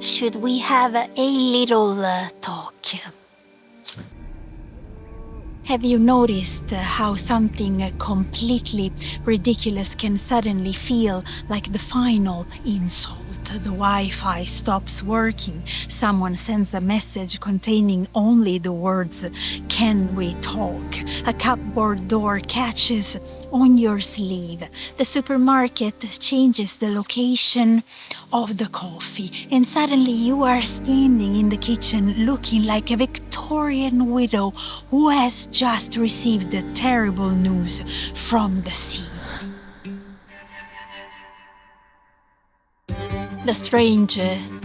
should we have a little talk? Have you noticed how something completely ridiculous can suddenly feel like the final insult? The Wi-Fi stops working. Someone sends a message containing only the words, "Can we talk?" A cupboard door catches on your sleeve. The supermarket changes the location of the coffee, and suddenly you are standing in the kitchen looking like a Victorian widow who has just received the terrible news from the sea. The strange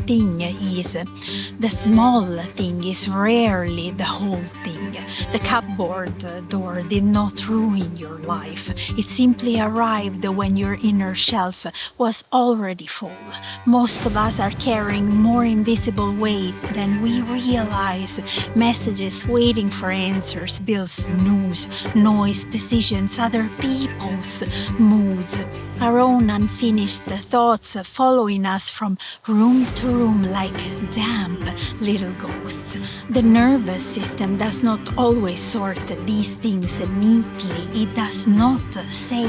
thing is, the small thing is rarely the whole thing. The cupboard door did not ruin your life. It simply arrived when your inner shelf was already full. Most of us are carrying more invisible weight than we realize. Messages waiting for answers, bills, news, noise, decisions, other people's moods. Our own unfinished thoughts following us from room to room like damp little ghosts. The nervous system does not always sort these things neatly. It does not say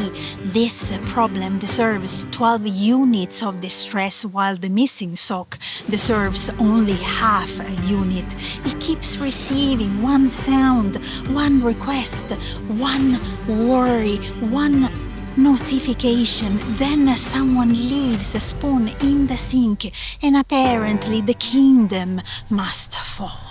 this problem deserves 12 units of distress while the missing sock deserves only half a unit. It keeps receiving one sound, one request, one worry, one notification, then someone leaves a spoon in the sink, and apparently the kingdom must fall.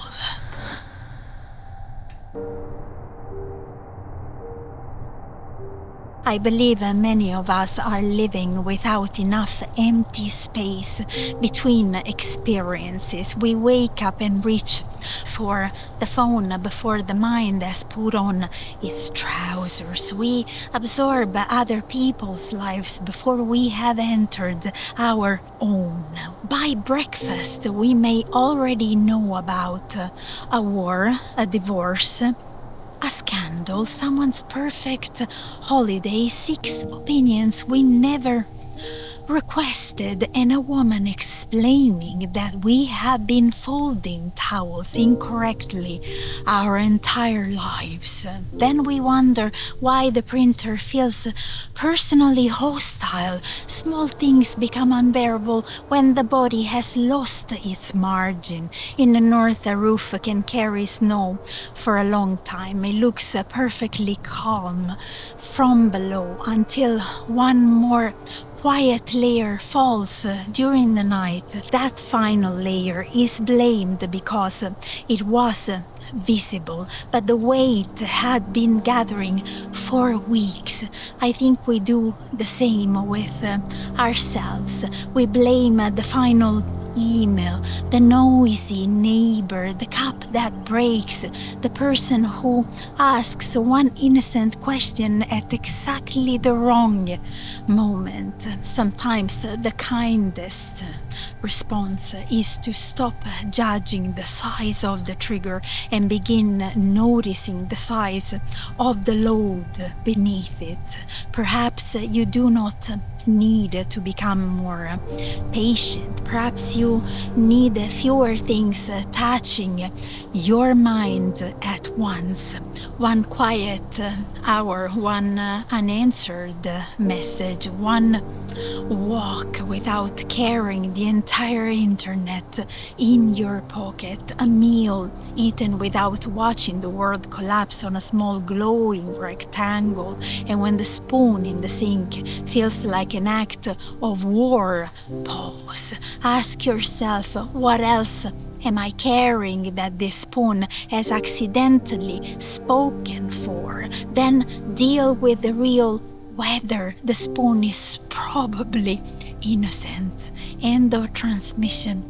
I believe many of us are living without enough empty space between experiences. We wake up and reach for the phone before the mind has put on its trousers. We absorb other people's lives before we have entered our own. By breakfast, we may already know about a war, a divorce, a scandal, someone's perfect holiday, 6 opinions we never requested, and a woman explaining that we have been folding towels incorrectly our entire lives. Then we wonder why the printer feels personally hostile. Small things become unbearable when the body has lost its margin. In the north, a roof can carry snow for a long time. It looks perfectly calm from below until one more quiet layer falls during the night. That final layer is blamed because it was visible, but the weight had been gathering for weeks. I think we do the same with ourselves. We blame the final email, the noisy neighbor, the cup that breaks, the person who asks one innocent question at exactly the wrong moment. Sometimes the kindest response is to stop judging the size of the trigger and begin noticing the size of the load beneath it. Perhaps you do not need to become more patient. Perhaps you need fewer things touching your mind at once. One quiet hour, one unanswered message, one walk without carrying the entire internet in your pocket, a meal eaten without watching the world collapse on a small glowing rectangle, and when the spoon in the sink feels like an act of war, pause. Ask yourself, what else am I carrying that this spoon has accidentally spoken for? Then deal with the real whether the spoon is probably innocent. End of transmission.